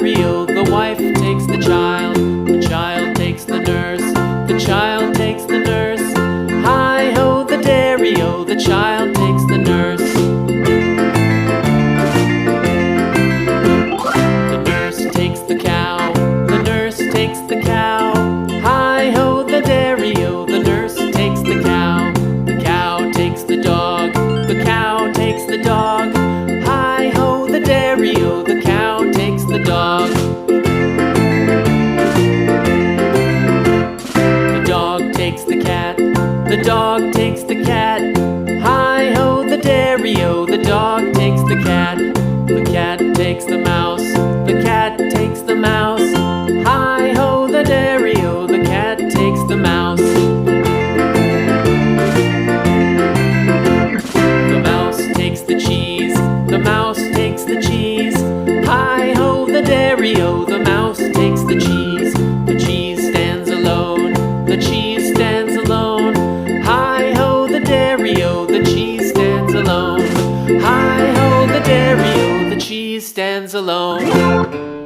dairy-o, the wife takes the child takes the nurse, the child takes the nurse. Hi-ho, the dairy-o, the child takes the nurse. The nurse takes the cow, the nurse takes the cow. Hi-ho, the dairy-o, the nurse takes the cow. The cow takes the dog, the cow takes the dog. Hi-ho, the dairy-o, the cow takes the dog. The dog takes the cat, the dog takes the cat. Hi-ho, the dairy-o, the dog takes the cat. The cat takes the mouse, the cat takes the mouse. Hi-ho, the dairy-o, the cat takes the mouse. The mouse takes the cheese, the mouse takes the cheese. Hi-ho, the dairy-o, the mouse takes the cheese. The cheese stands alone, the cheese stands alone. Hi-ho, the dairy-o, the cheese stands alone. Hi-ho, the dairy-o, the cheese stands alone.